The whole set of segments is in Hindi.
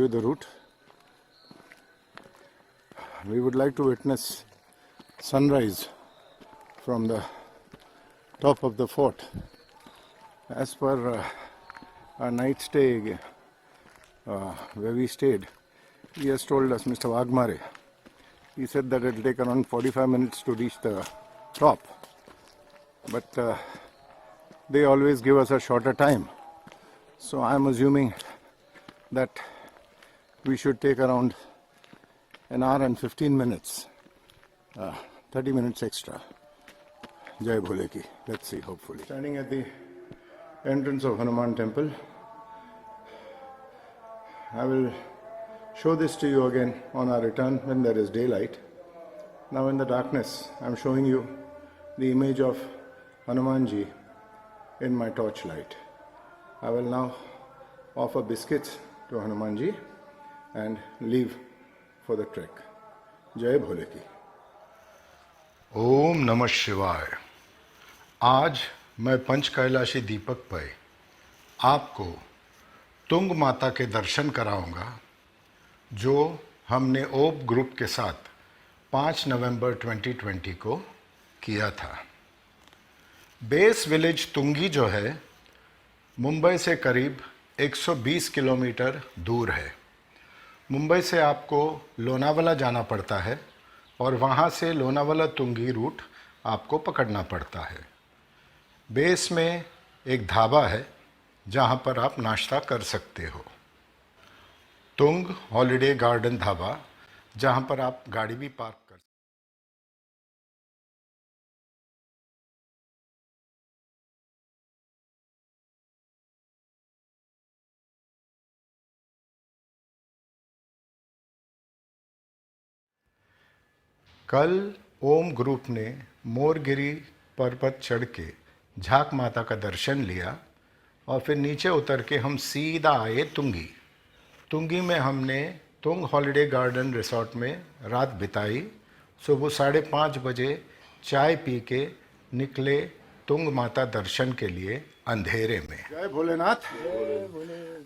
you the route. We would like to witness sunrise from the top of the fort. As per our night stay where we stayed, he has told us, Mr. Wagmare, he said that it will take around 45 minutes to reach the top. But they always give us a shorter time. So I am assuming that we should take around an hour and 15 minutes, 30 minutes extra. Jai Bhole Ki. Let's see, hopefully. Standing at the entrance of Hanuman temple. I will show this to you again on our return when there is daylight. Now in the darkness, I am showing you the image of Hanumanji in my torchlight. I will now offer biscuits to Hanumanji and leave for the trek. Jai Bhole Ki. ओम नमः शिवाय। आज मैं पंच कैलाशी दीपक पर आपको तुंग माता के दर्शन कराऊंगा, जो हमने ओप ग्रुप के साथ 5 नवंबर 2020 को किया था। बेस विलेज तुंगी जो है, मुंबई से करीब 120 किलोमीटर दूर है। मुंबई से आपको लोनावाला जाना पड़ता है और वहाँ से लोनावाला तुंगी रूट आपको पकड़ना पड़ता है। बेस में एक ढाबा है जहाँ पर आप नाश्ता कर सकते हो। तुंग हॉलिडे गार्डन ढाबा, जहाँ पर आप गाड़ी भी पार्क कर सकते हो। कल ओम ग्रुप ने मोरगिरी पर्वत चढ़ के झाक माता का दर्शन लिया और फिर नीचे उतर के हम सीधा आए तुंगी। तुंगी में हमने तुंग हॉलिडे गार्डन रिसोर्ट में रात बिताई। सुबह 5:30 बजे चाय पी के निकले तुंग माता दर्शन के लिए अंधेरे में। Jai Bholenath.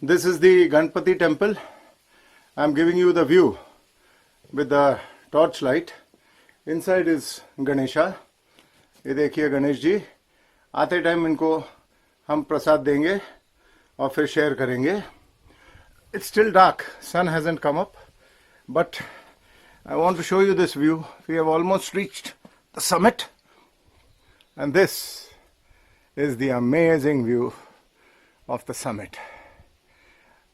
This is the Ganpati temple. I am giving you the view with the torchlight. Inside is Ganesha. ये देखिए गणेश जी। आते टाइम इनको हम प्रसाद देंगे और फिर शेयर करेंगे। It's still dark. Sun hasn't come up, but I want to show you this view. We have almost reached the summit, and this is the amazing view of the summit.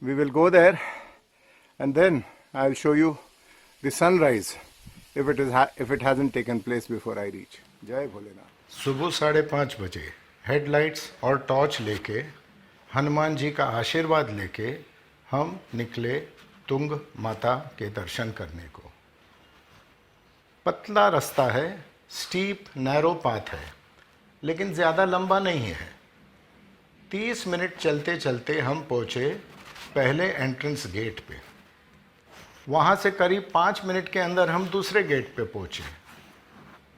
We will go there, and then I'll show you the sunrise if it hasn't taken place before I reach. Jai Bholenath. सुबह 5:30 बजे हेडलाइट्स और टॉर्च लेके, हनुमान जी का आशीर्वाद लेके हम निकले तुंग माता के दर्शन करने को। पतला रास्ता है, स्टीप नैरो पाथ है, लेकिन ज़्यादा लंबा नहीं है। 30 मिनट चलते चलते हम पहुँचे पहले एंट्रेंस गेट पे। वहाँ से करीब 5 मिनट के अंदर हम दूसरे गेट पे पहुँचे।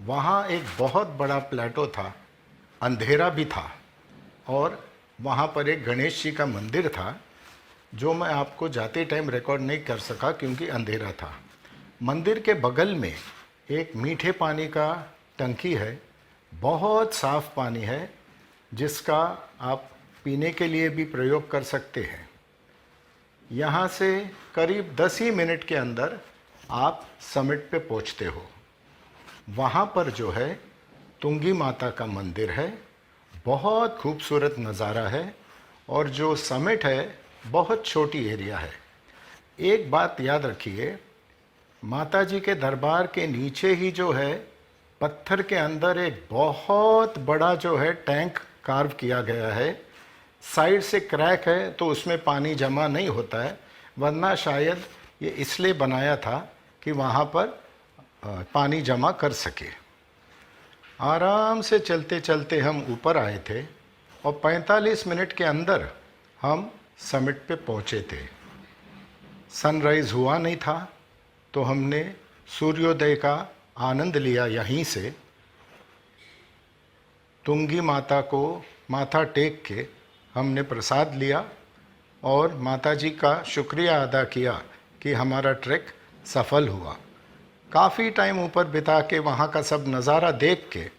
वहाँ एक बहुत बड़ा प्लेटो था, अंधेरा भी था, और वहाँ पर एक गणेश जी का मंदिर था, जो मैं आपको जाते टाइम रिकॉर्ड नहीं कर सका क्योंकि अंधेरा था। मंदिर के बगल में एक मीठे पानी का टंकी है, बहुत साफ़ पानी है, जिसका आप पीने के लिए भी प्रयोग कर सकते हैं। यहाँ से करीब 10 ही मिनट के अंदर आप समिट पे पहुँचते हो। वहाँ पर जो है तुंगी माता का मंदिर है, बहुत खूबसूरत नज़ारा है, और जो समिट है बहुत छोटी एरिया है। एक बात याद रखिए, माता जी के दरबार के नीचे ही जो है पत्थर के अंदर एक बहुत बड़ा जो है टैंक कार्व किया गया है। साइड से क्रैक है तो उसमें पानी जमा नहीं होता है, वरना शायद ये इसलिए बनाया था कि वहाँ पर पानी जमा कर सके। आराम से चलते चलते हम ऊपर आए थे और 45 मिनट के अंदर हम समिट पे पहुँचे थे। सनराइज़ हुआ नहीं था, तो हमने सूर्योदय का आनंद लिया। यहीं से तुंगी माता को माथा टेक के हमने प्रसाद लिया और माताजी का शुक्रिया अदा किया कि हमारा ट्रैक सफल हुआ। काफ़ी टाइम ऊपर बिता के वहाँ का सब नज़ारा देख के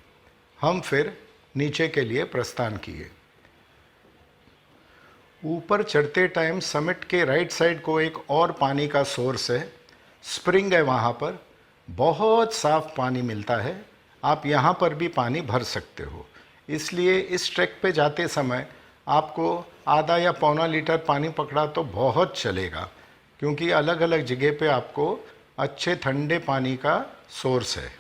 हम फिर नीचे के लिए प्रस्थान किए। ऊपर चढ़ते टाइम समिट के राइट साइड को एक और पानी का सोर्स है, स्प्रिंग है, वहाँ पर बहुत साफ पानी मिलता है। आप यहाँ पर भी पानी भर सकते हो, इसलिए इस ट्रैक पे जाते समय आपको आधा या पौना लीटर पानी पकड़ा तो बहुत चलेगा, क्योंकि अलग अलग जगह पे आपको अच्छे ठंडे पानी का सोर्स है।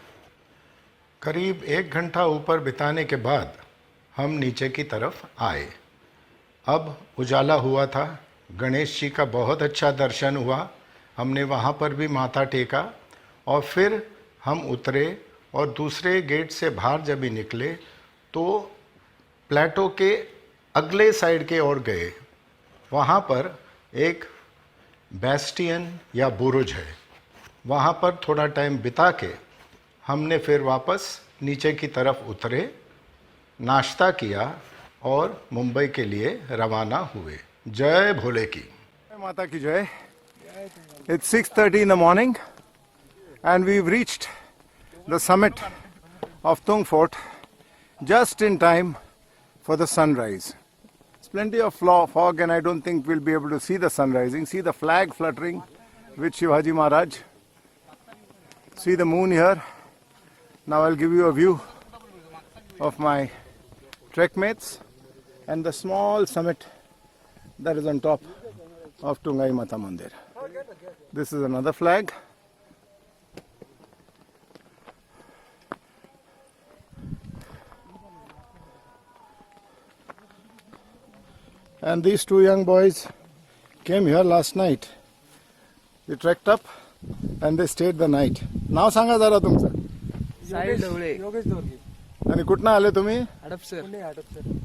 करीब 1 घंटा ऊपर बिताने के बाद हम नीचे की तरफ आए। अब उजाला हुआ था, गणेश जी का बहुत अच्छा दर्शन हुआ। हमने वहाँ पर भी माथा टेका और फिर हम उतरे और दूसरे गेट से बाहर जब ही निकले तो प्लेटो के अगले साइड के ओर गए। वहाँ पर एक बेस्टियन या बुरुज है, वहाँ पर थोड़ा टाइम बिता के हमने फिर वापस नीचे की तरफ उतरे, नाश्ता किया और मुंबई के लिए रवाना हुए। जय भोले की। माता की जय। It's 6:30 in the morning and we've reached the summit of Tung Fort just in time for the sunrise. There's plenty of fog and I don't think we'll be able to see the sun rising. See the flag fluttering with Shivaji Maharaj. See the moon here. Now I'll give you a view of my trek mates and the small summit that is on top of Tungai Mata Mandir. This is another flag. And these two young boys came here last night. They trekked up and they stayed the night. नाव सांगा जरा तुमचं. साहिल ढवळे. योगेश ढवळे. आणि कुठनं आले तुम्ही? हडपसर.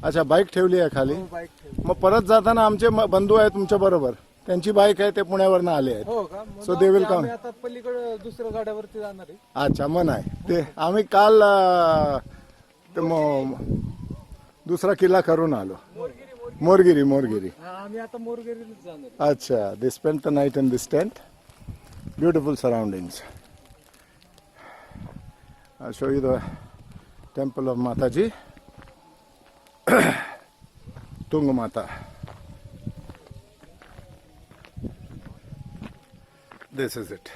अच्छा, बाईक ठेवली आहे खाली. बाईक ठेव. मग परत जाताना आमचे बंधू आहेत तुमच्या बरोबर, त्यांची बाईक आहे, ते पुण्यावरनं आले आहेत. हो का? सो दे विल कम. आम्ही आता पलीकडे दुसऱ्या गाड्यावरती जाणार आहे. अच्छा, मन आहे ते. आम्ही काल दुसरा किल्ला करून आलो, मोरगिरी. आम्ही आता मोरगिरीलाच जाणार आहे. अच्छा, they spent the night in this tent. Beautiful surroundings. I'll show you the temple of Mataji, Tung Mata. This is it.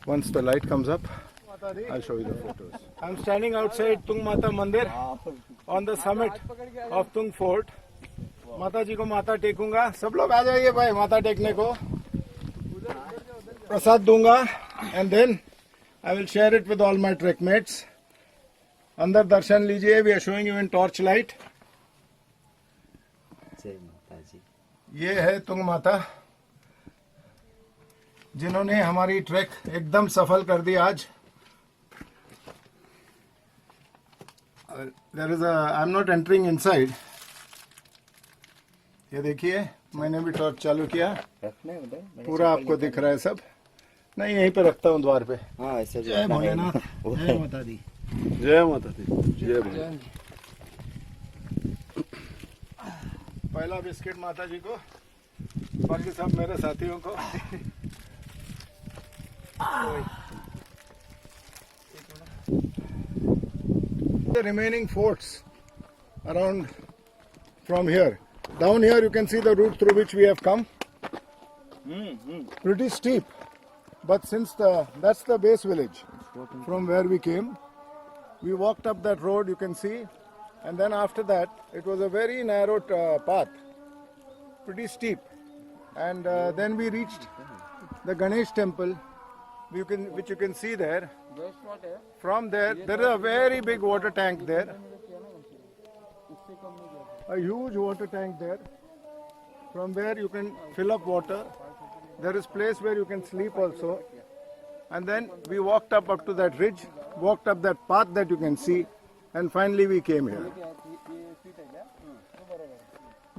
Once the light comes up, I'll show you the photos. I'm standing outside Tung Mata Mandir on the summit of Tung Fort. माता जी को माथा टेकूंगा. सब लोग आ जाइए भाई माथा टेकने को. प्रसाद दूंगा and then I will share it with all my trek mates. अंदर दर्शन लीजिए. We are showing you in torch light. जय माता जी. ये है तुंग माता, जिन्होंने हमारी ट्रैक एकदम सफल कर दी आज. There is a, I'm not entering inside. ये देखिए, मैंने भी टॉर्च चालू किया. रखना है उधर. पूरा आपको दिख रहा है सब. नहीं, यहीं पे रखता हूँ द्वार पे. हाँ ऐसे जय भोलेनाथ. जय माता दी. जय माता दी. जय भोले. पहला बिस्किट माता जी को, बाकी सब मेरे साथियों को. The remaining forts around from here. Down here you can see the route through which we have come. Pretty steep, but since that's the base village from where we came. We walked up that road, you can see, and then after that it was a very narrow path, pretty steep, and then we reached the Ganesh temple, which you can see there. From there is a very big water tank there, a huge water tank there. From where you can fill up water. There is place where you can sleep also. And then we walked up to that ridge, walked up that path that you can see, and finally we came here.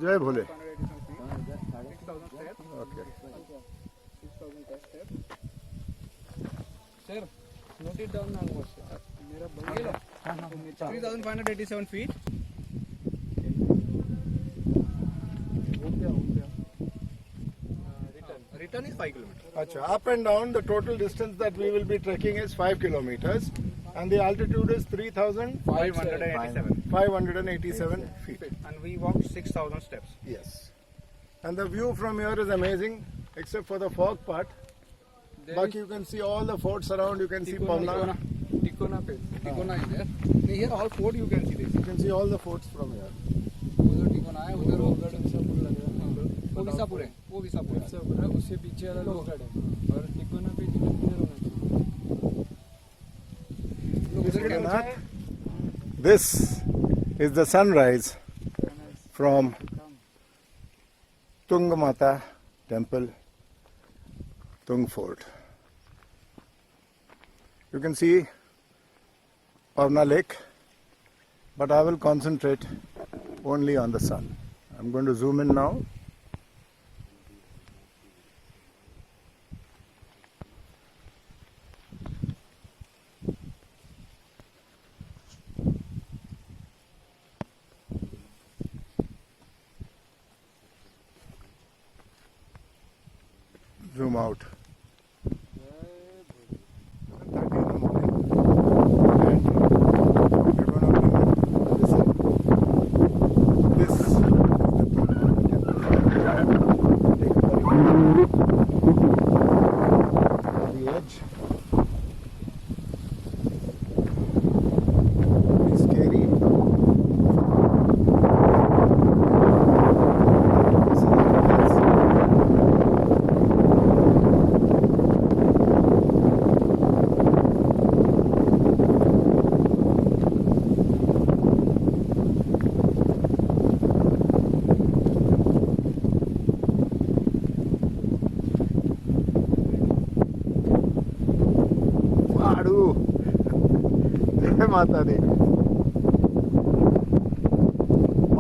Jai Bhole. Okay. Sir, note it down now. मेरा बन गया. 3,587 feet. return is 5 kilometers. Acha, up and down, the total distance that we will be trekking is 5 kilometers, and the altitude is 3,587 587 feet. and we walked 6,000 steps. Yes. And the view from here is amazing, except for the fog part. But you can see all the forts around. You can see Pavna. Tikona is there. Here all fort you can see this. You can see all the forts from here. उधर टिकोना है, उधर वो गढ़ विसापुर लग रहा है। वो विसापुर है, वो विसापुर है। विसापुर है, उससे पीछे वाला लोहगढ़ है। और टिकोना पे किधर होना चाहिए। This is the sunrise from Tungamata Temple, Tung Fort. You can see Pavna Lake, but I will concentrate only on the sun. I'm going to zoom in now. Zoom out. 7:30 in the morning. And we're going to listen. This is the Tungamata Temple. Take a break. On the edge. It's scary. This is the place. Padu. Jai Mata Di.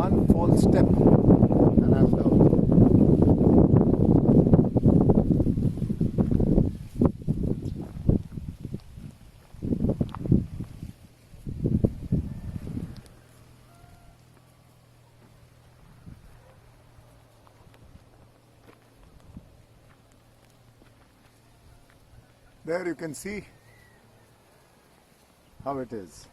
One false step and I'm down. There you can see how it is.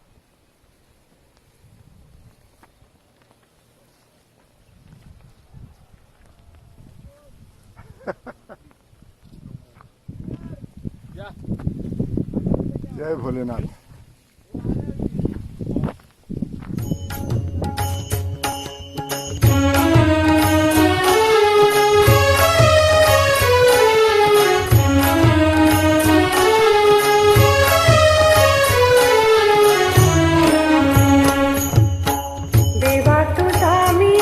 Jai Bholenath. देवा तू स्वामी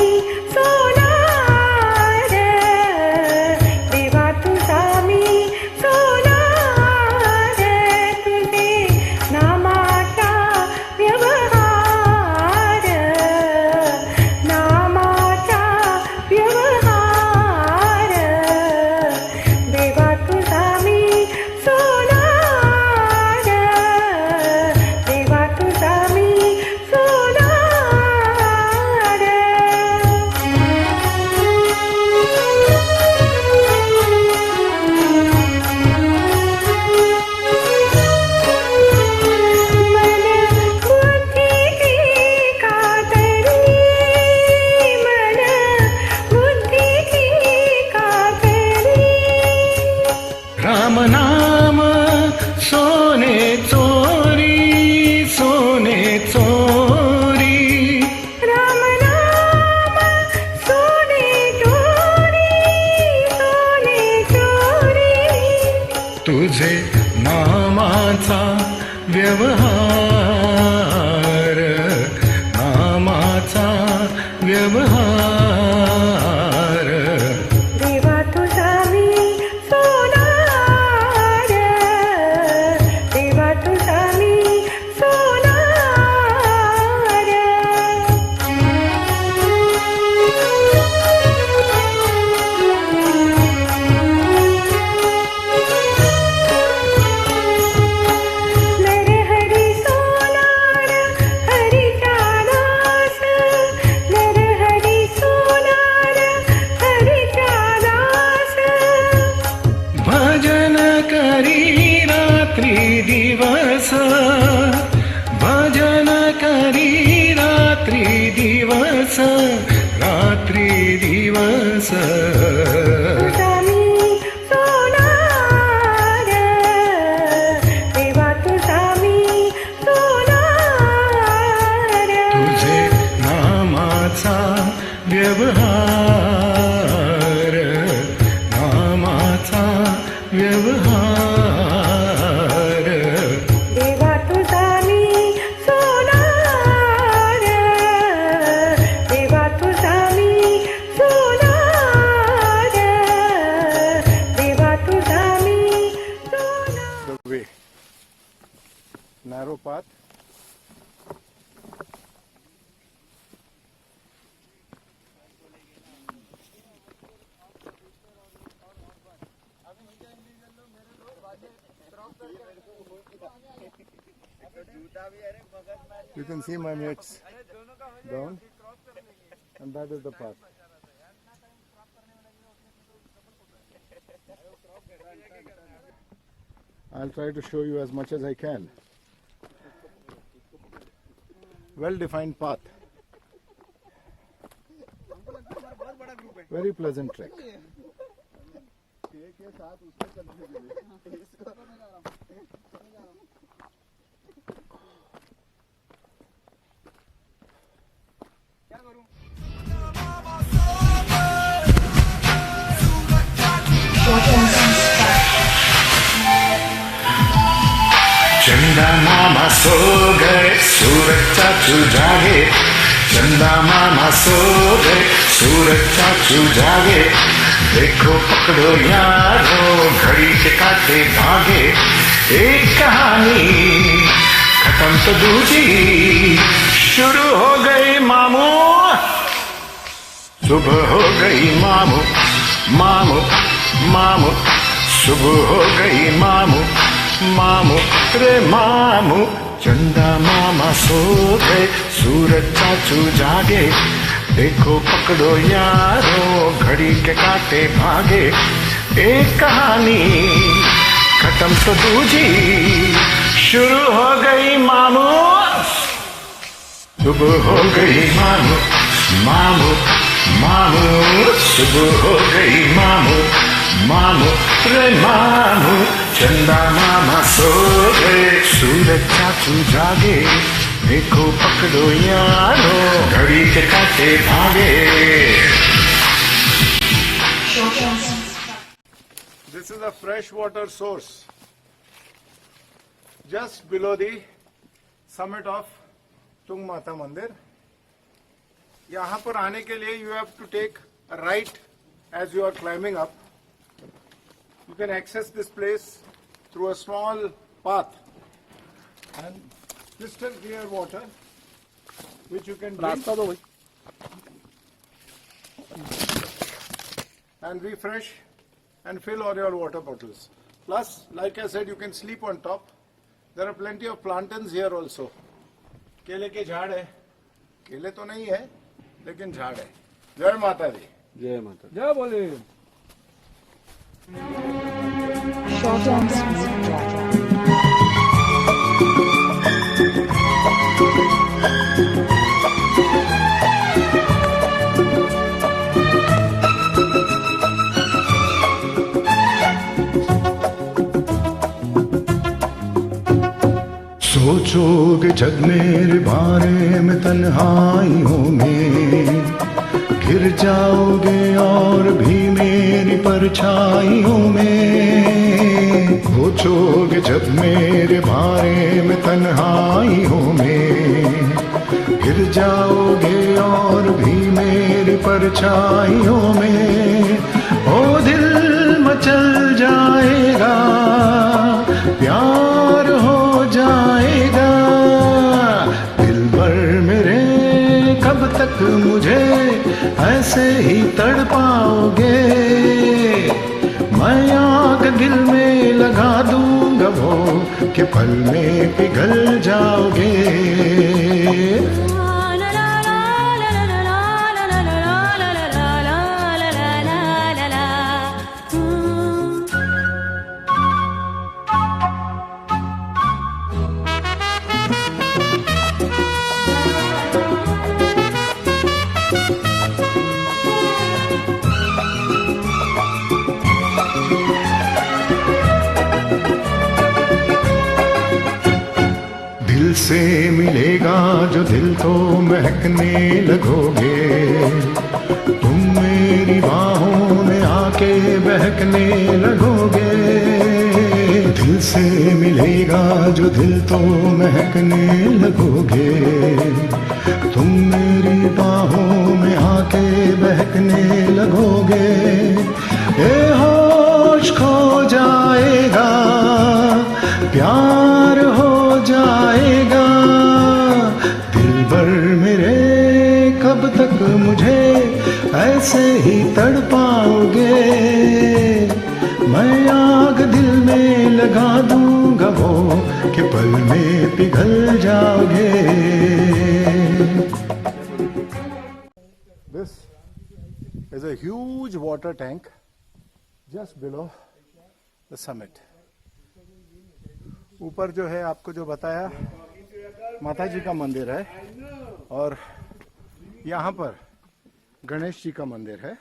सोनार देवा तू स्वामी सोनार तुझे नामाचा व्यवहार नामाचा व्यवहार देवा तू स्वामी सोनार देवा तू स्वामी सोनार मन बुद्धि का करी मन बुद्धि का करी राम नाम सोने चोरी सोने चोरी राम नाम सोने चोरी सोने चोरी तुझे नामाचा व्यवहार नामाचा व्यवहार देवा तू स्वामी सोनार देवा तू स्वामी सोनार नर हरि सोनार रात्रि दिवस भजन करी रात्रि दिवस रात्रि दिवस स्वामी सोनार देवा तू स्वामी सोनार तुझे नामाचा व्यवहार नामाचा व्यवहार देवा तू स्वामी सोनार देवा तू स्वामी सोनार देवा तू स्वामी सोनार The way. Narrow path. You can see my mates down, and that is the path. I'll try to show you as much as I can. Well-defined path. Very pleasant trek. चंदा मामा सो गए सूरज चाचू जागे चंदा मामा सो गए सूरज चाचू जागे देखो पकड़ो यारो घड़ी के काटे भागे एक कहानी खत्म तो दूजी शुरू हो गई मामू सुबह हो गई मामू मामू मामू सुबह हो गई मामू मामू रे मामू चंदा मामा सो गए सूरज चाचू जागे देखो पकड़ो यारो घड़ी के काटे भागे एक कहानी खत्म तो दूजी शुरू हो गई मामू सुबह हो गई मामू मामू मामू सुबह हो गई मामू मामू रे मामू चंदा मामा सो गए सूरज चाचू जागे देखो पकड़ो यारो घड़ी के काटे भागे This is a freshwater source just below the summit of Tung Mata Mandir. यहाँ पर आने के लिए you have to take a right as you are climbing up. You can access this place through a small path and crystal clear water which you can drink and refresh and fill all your water bottles. Plus, like I said, you can sleep on top. There are plenty of plantains here also. केले के झाड़ है, केले तो नहीं है, लेकिन झाड़ है. जय माता दी. जय माता जय बोले Short and sweet dragon. सोचोगे जब मेरे बारे में तन्हाइयों में गिर जाओगे और भी मेरी परछाइयों में सोचोगे जब मेरे बारे में तन्हाइयों में गिर जाओगे और भी मेरी परछाइयों में ओ दिल मचल जाएगा प्यार हो जाएगा दिल भर मेरे कब तक मुझे ऐसे ही तड़पाओगे मैं आग दिल में लगा दूंगा वो कि पल में पिघल जाओगे से मिलेगा जो दिल तो महकने लगोगे, तुम मेरी बाहों में आके बहकने लगोगे। दिल से मिलेगा जो दिल तो महकने लगोगे, तुम मेरी बाहों में आके बहकने लगोगे। ये होश खो जाएगा, प्यार हो जाएगा, दिलबर मेरे कब तक मुझे ऐसे ही तड़पाओगे। मैं आग दिल में लगा दूंगा वो कि पल में पिघल जाओगे। This is a huge water tank just below the summit. ऊपर जो है आपको जो बताया माता जी का मंदिर है और यहाँ पर गणेश जी का मंदिर है।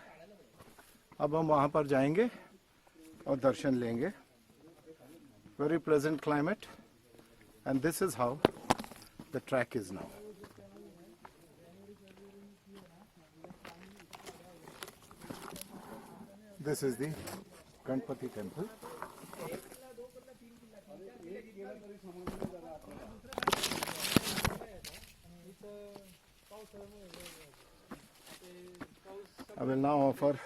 अब हम वहाँ पर जाएंगे और दर्शन लेंगे। Very pleasant climate and this is how the track is now. This is the Ganpati temple. I will now offer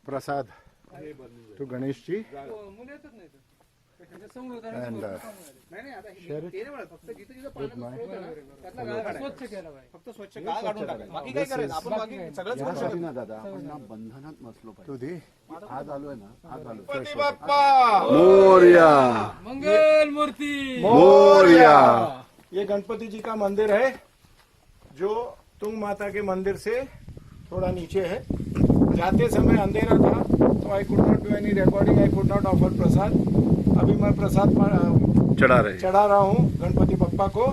prasad to Ganesh ji and share it with my to the Morya मंगल मूर्ति मोरया। ये गणपति जी का मंदिर है जो तुंग माता के मंदिर से थोड़ा नीचे है। जाते समय अंधेरा था तो I could not do any recording, I could not offer prasad. अभी मैं प्रसाद चढ़ा रहा हूँ गणपति बप्पा को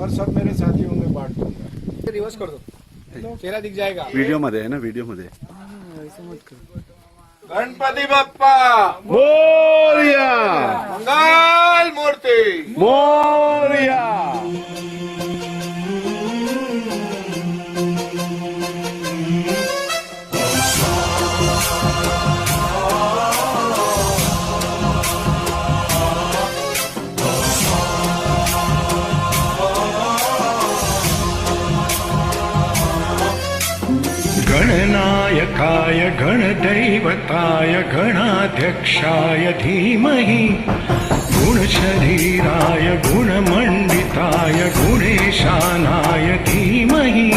और सब मेरे साथियों में बांट दूंगा। रिवर्स कर दो, चेहरा दिख जाएगा। वीडियो मध्ये आहे ना, वीडियो मध्ये। गणपति बप्पा मोरया मंगल मूर्ति मोरया। गणनायकाय गणदैवताय गणाध्यक्षाय धीमहि, गुणशरीराय गुणमण्डिताय गुणेशानाय धीमहि,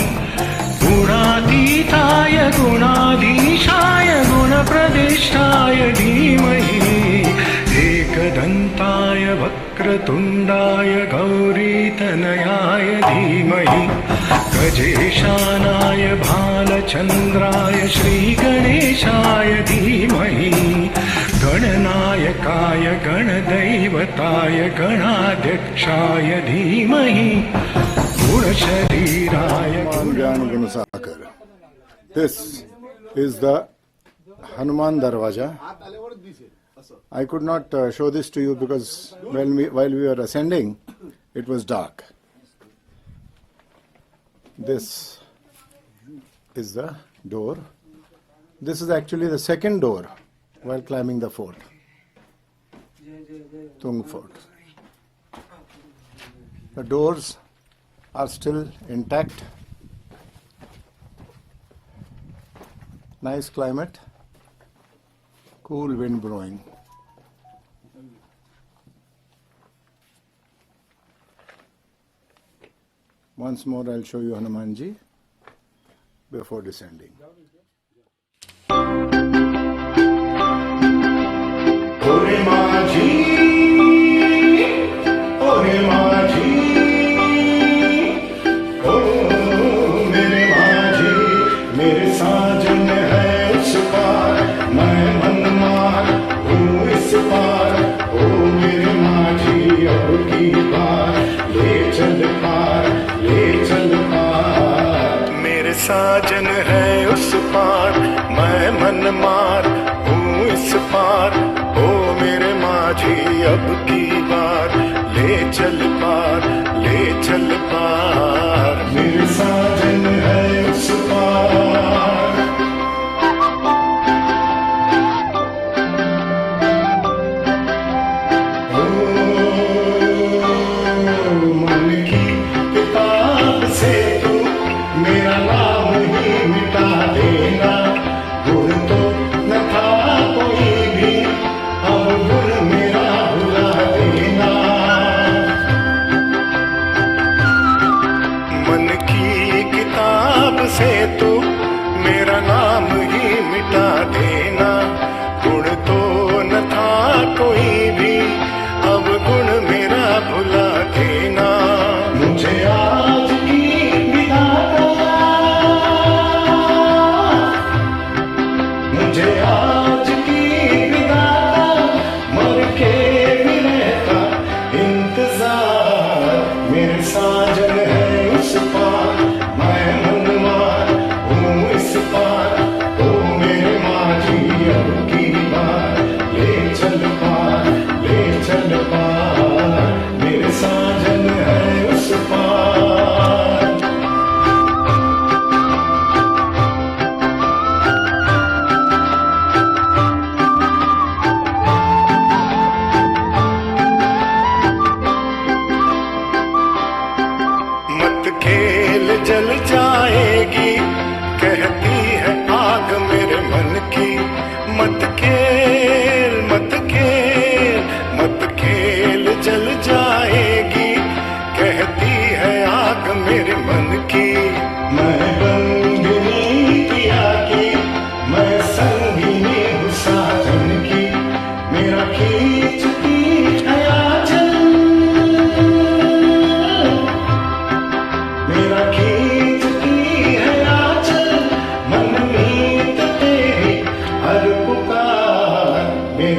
गुणातीताय गुणाधीशाय गुणप्रदिष्टाय धीमहि, एकदन्ताय वक्रतुण्डाय गौरीतनयाय धीमहि, गजेशानाय भालचन्द्राय श्रीगणेशाय धीमहि, गणनायकाय गणदैवताय गणाध्यक्षाय धीमहि, गुणशरीराय ज्ञान Gunsagar. This is the Hanuman Darwaja. I could not show this to you because while we were ascending, it was dark. This is the door. This is actually the second door while climbing the fort, Tung Fort. The doors are still intact. Nice climate, cool wind blowing. Once more I'll show you Hanumanji before descending. Ore Maaji, Ore Maaji, oh mere Maaji, mere साजन है उस पार, मैं मनमार हूँ इस पार, ओ मेरे माझी अब की बार, ले चल पार, ले चल पार। मेरे साजन है उस पार, मैं मनमार हूँ इस पार, ओ मेरे माझी अब की बार, ले चल पार,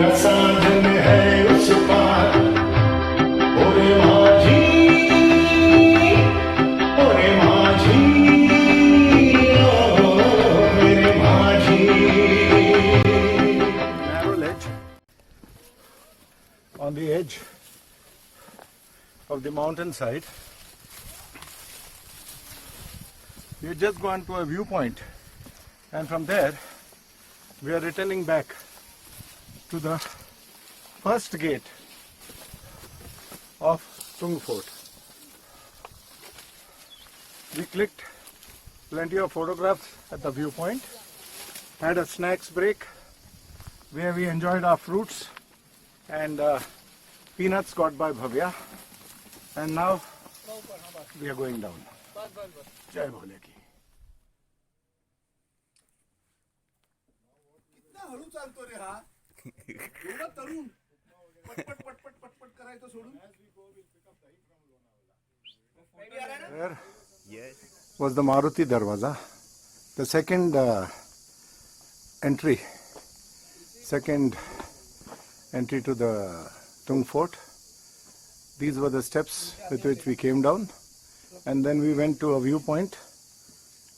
न साधन है उस पार। ओरे माझी, ओरे माझी, ओ मेरे माझी। Narrow ledge on the edge of the mountain side. We just gone to a viewpoint, and from there we are returning back to the first gate of Tung Fort. We clicked plenty of photographs at the viewpoint, had a snacks break where we enjoyed our fruits and peanuts got by Bhavya, and now we are going down. Jai Bhole ki. हळू चालतो रे हा एवढा तरुण पटपट पटपट पटपट करायचं सोडून There was the Maruti Darwaza, the second entry to the Tung Fort. These were the steps with which we came down, and then we went to a viewpoint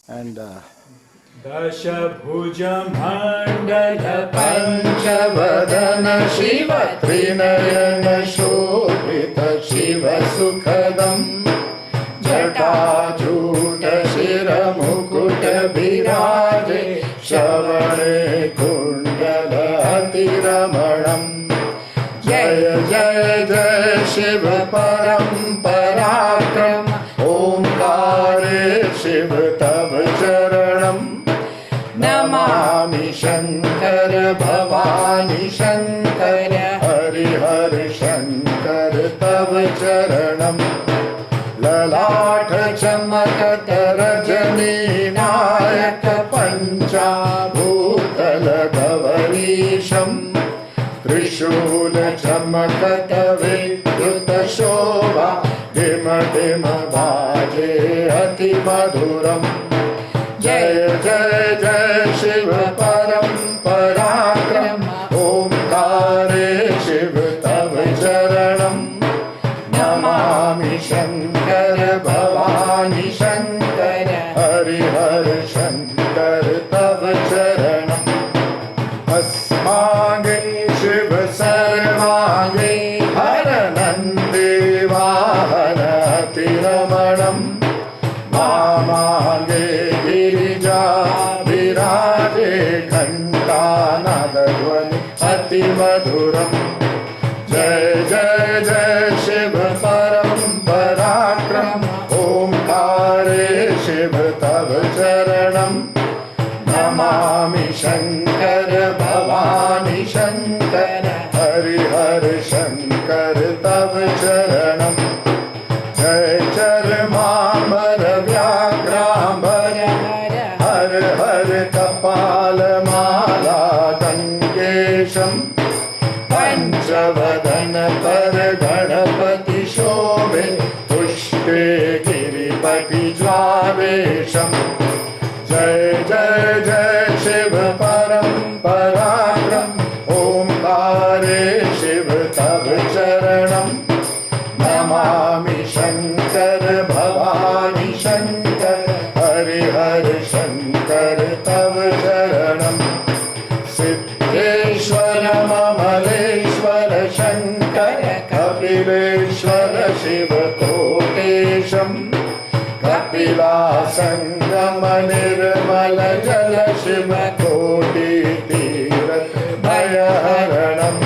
and पंचवदन Shiv Trinayan शोभित शिव सुखदम जटाजूट शिर मुकुट विराजे श्रवणे कुंडल अतिरमणम। जय जय जय शिव परम पराक्रम ओंकारे शिव तव चरणम। नमामि शंकर भवानी शंकर हरिहर शंकर तव चरणम। ललाट चमकत रजनी नायक पंचाभूतल गौरीशम। त्रिशूल चमकत विद्युत शोभा डिम डिम बाजे अति मधुरम। जय जय जय शिव परम पराक्रम ओंकारे शिव तव चरणम। नमामि शंकर भवानी शंकर हरिहर शंकर तव चरणम। अस्मांगे शिव सर्वांगे हर नंदे वाहन अतिरमणम। वामांगे गिरिजा विराजे घंटानादध्वनि अति मधुरम। जय जय जय शिव परम पराक्रम ओंकारे शिव तव चरणम। नमामि शंकर भवानी शंकर हरिहर शंकर तव चरणम। जय चरमांबर व्याघ्रांबर हर हर कपाल माला गंगेशम। पंचवदन पर गणपति शोभे पुष्पे गिरिपति ज्वावेशम। जय जय जय शिव परम पराक्रम ओंकारे शिव तव चरणम। नमामि शंकर भवानी शंकर हरिहर शंकर तव चरणम। सिद्धेश्वर ममलेश्वर शंकर कपिलेश्वर शिव कोटेशम। कपिलासंगम निर्मल जल शिव कोटि तीरथ भयहरणम।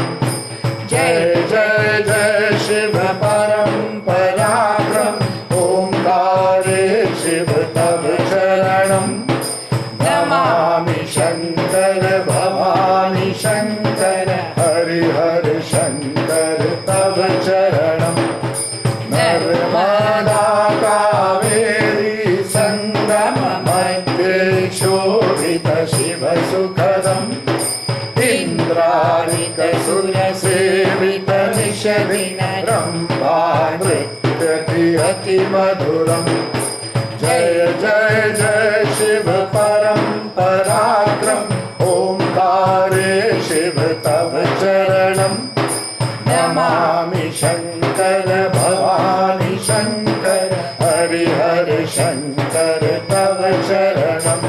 जय जय जय शिव परम पराक्रम ओंकारे शिव तव चरणम। नमामि शंकर भवानी शंकर हरिहर शंकर तव चरणम। नर्मदा कावेरी संगम मध्ये शोभित शिव सुखदम। इंद्राणिक सुर सेवित निषदिन ब्रह्मा नृत्यति अति मधुरम। जय जय जय शिव परम पराक्रम ओंकारे शिव तव चरणम। शरणं नमामि शङ्कर भवानि शङ्कर हरिहर शङ्कर तव शरणं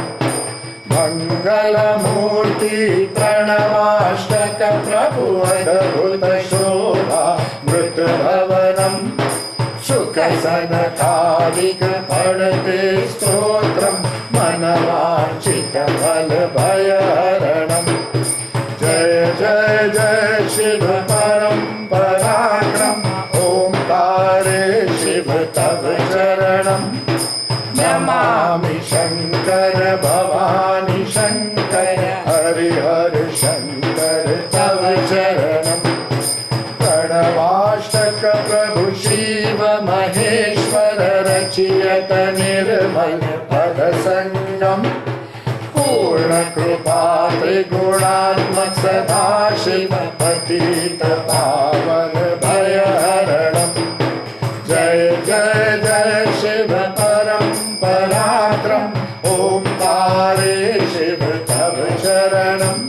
मङ्गलमूर्ति प्रणवाष्टक प्रभु अद्भुत शोभा मृतभवनं सुखसनकादिक पठते स्तोत्रं मनवाञ्छित फलभयहरणं जय जय जय शिव परं पराक्रम ओंकारे शिव तव शरणं नमामि शङ्कर भवानि शङ्कर हरिहर शङ्कर तव शरणं प्रणवाष्टक प्रभु शिव महेश्वर रचियत निर्मल पद संगम पूर्ण कृपा त्रिगुणात्मक सदा शिव पतित पावन भयहरणं जय जय जय शिव परं पराक्रम ओंकारे शिव तव शरणं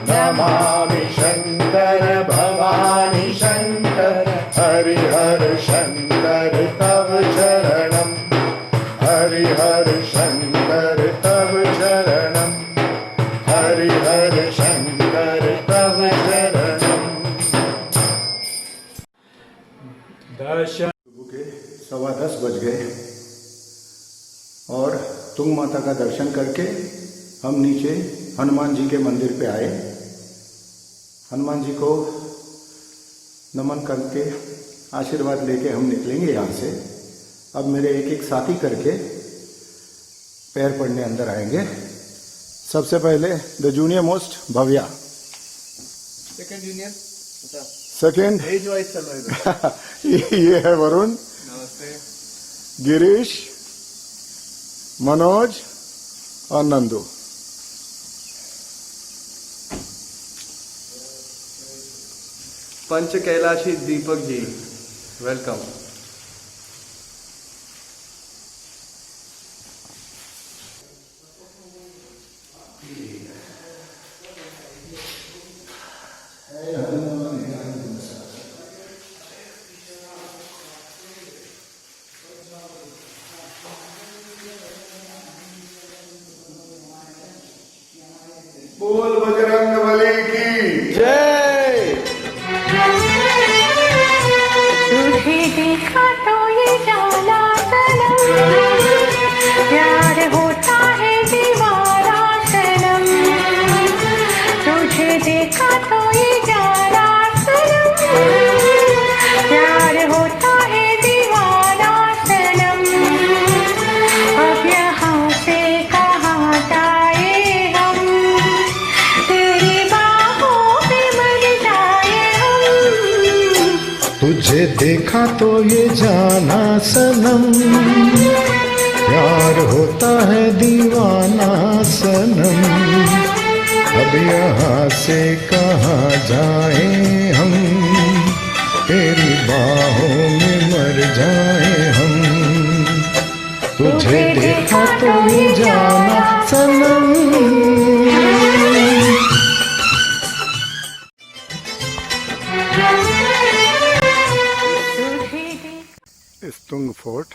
नमामि शङ्कर भवानि शङ्कर हरिहर शङ्कर तव शरणं हरिहर शङ्कर तव शरणं हरिहर शङ्कर तव शरणं सुबह के 10:15 बज गए और तुंग माता का दर्शन करके हम नीचे हनुमान जी के मंदिर पे आए। हनुमान जी को नमन करके आशीर्वाद लेके हम निकलेंगे यहाँ से। अब मेरे एक एक साथी करके पैर पड़ने अंदर आएंगे। सबसे पहले the junior most Bhavya, second junior second age wise चल रहा है ये है वरुण, नमस्ते गिरीश, मनोज और नंदू। पंच कैलाशी दीपक जी वेलकम। बोल बजरंगबली की जय। तुझे देखा तो ये जाना सनम, प्यार होता है दीवाना सनम। तुझे देखा तो ये जाना सनम, प्यार होता है दीवाना सनम। अब यहाँ से कहाँ जाए हम, तेरी बाहों में मर जाए हम। तुझे देखा तो ये जाना सनम, प्यार होता है दीवाना सनम। अब यहाँ से कहाँ जाए हम, तेरी बाहों में मर जाए हम। तुझे देखा तो ये जाना सनम। Istung Fort.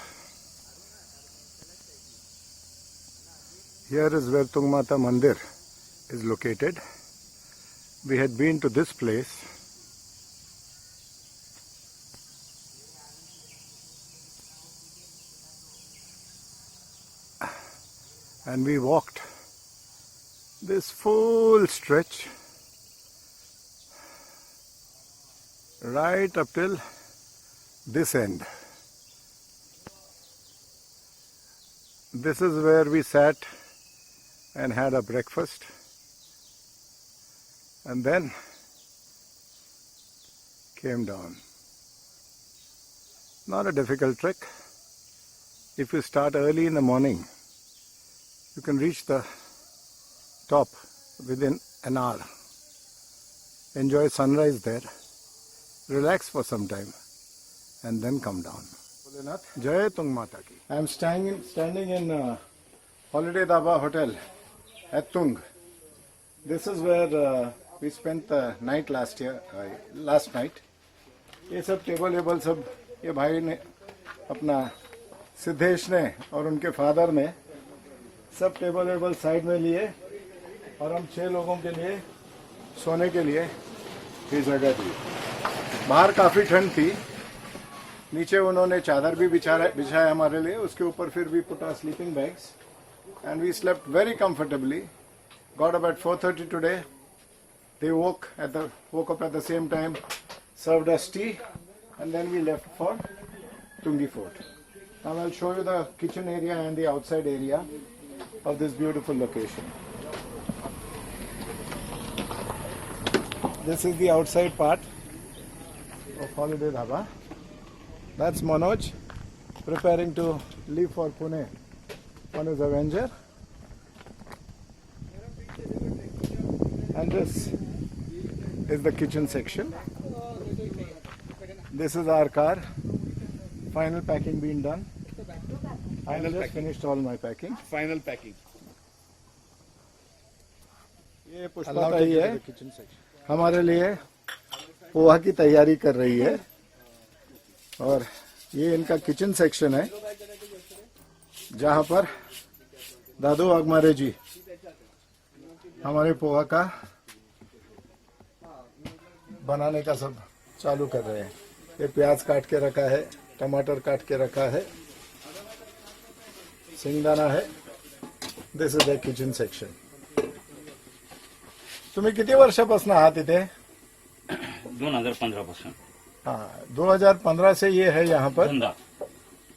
Here is where Tungmata Mandir is located. We had been to this place and we walked this full stretch right up till this end. This is where we sat and had a breakfast, and then came down. Not a difficult trek. If you start early in the morning, you can reach the top within an hour. Enjoy sunrise there, relax for some time, and then come down. Jai Tung Mata ki. I am standing in Holiday Dhaba Hotel at Tung. This is where We spent the night last night. ये सब टेबल वेबल सब ये भाई ने अपना सिद्धेश ने और उनके फादर ने सब टेबल वेबल साइड में लिए और हम 6 लोगों के लिए सोने के लिए ये जगह दी। बाहर काफ़ी ठंड थी, नीचे उन्होंने चादर भी बिछाया हमारे लिए, उसके ऊपर फिर भी put our sleeping bags and we slept very comfortably. Got about 4:30 today. They woke up at the same time, served us tea, and then we left for Tungi Fort. Now I'll show you the kitchen area and the outside area of this beautiful location. This is the outside part of Holiday Dhaba. That's Manoj preparing to leave for Pune on his Avenger. And this is the kitchen section. This is our car. Final packing being done. I just finished all my packing. Final packing. ये पुष्पा ताई है, हमारे लिए पोहा की तैयारी कर रही है और ये इनका किचन सेक्शन है जहाँ पर दादू वाघमारे जी हमारे पोहा का बनाने का सब चालू कर रहे हैं। ये प्याज काट के रखा है, टमाटर काट के रखा है, शेंगदाणा है। This is the kitchen section. तुम्ही किती वर्षापासून आहात इथे? 2015 पासून. हाँ, 2015 से ये है यहाँ पर धंधा.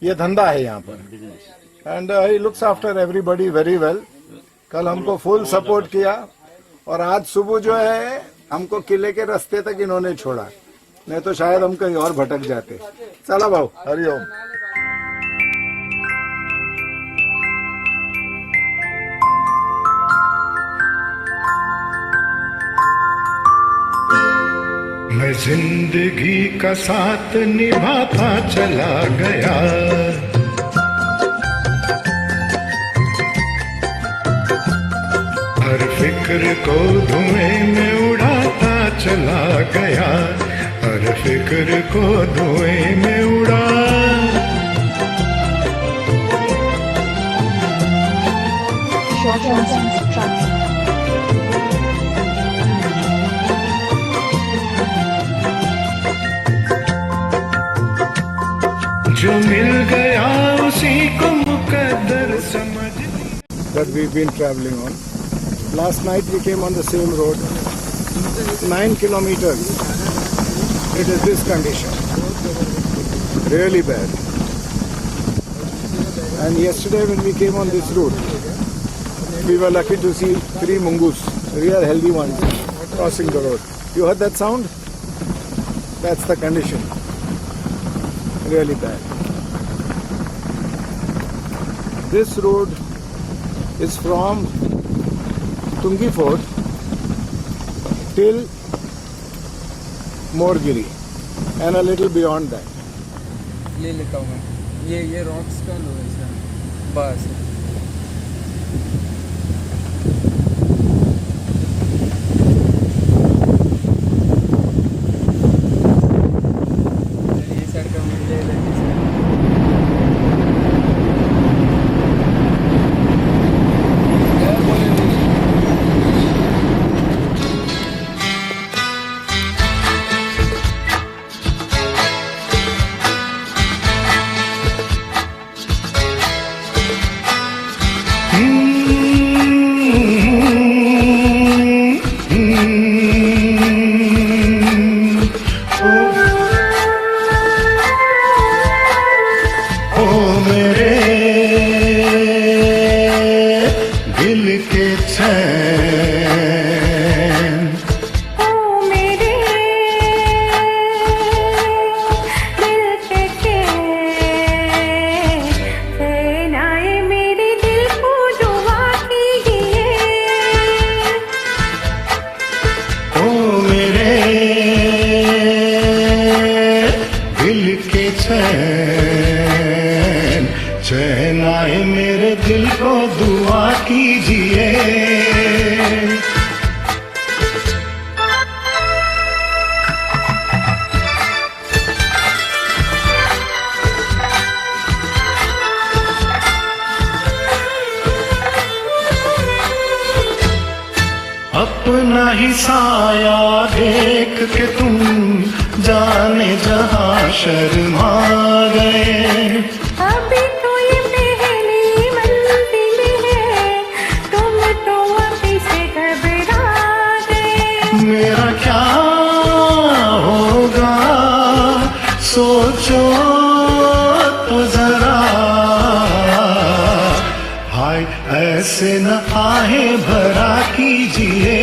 ये धंधा है यहाँ पर. Business. And he looks after everybody very well. कल हमको फुल सपोर्ट किया और आज सुबह जो है हमको किले के रास्ते तक इन्होंने छोड़ा, नहीं तो शायद हम कहीं और भटक जाते. चला भाऊ, हरिओम. मैं जिंदगी का साथ निभाता चला गया, हर फिक्र को धुएं में उड़ाता चला गया, हर फिक्र को धुएं में उड़ा. Short Johnson's track. जो मिल गया उसी को मुकद्दर समझ. That we've been traveling on. Last night we came on the same road, 9 kilometers. It is this condition, really bad. And yesterday when we came on this route, we were lucky to see 3 mungus, real healthy ones, crossing the road. You heard that sound? That's the condition, really bad. This road is from Tungi Fort till Morgiri and a little beyond that. ये लेता हूँ मैं. ये रॉक्स का लो है इसका. बस. ये साइड का मुझे ले साया देख के तुम जाने जहां शर्मा गए। अभी तो ये पहली मंजिल है, तुम तो अभी से घबरा गए। मेरा क्या होगा सोचो तो जरा, हाय ऐसे न आहें भरा कीजिए।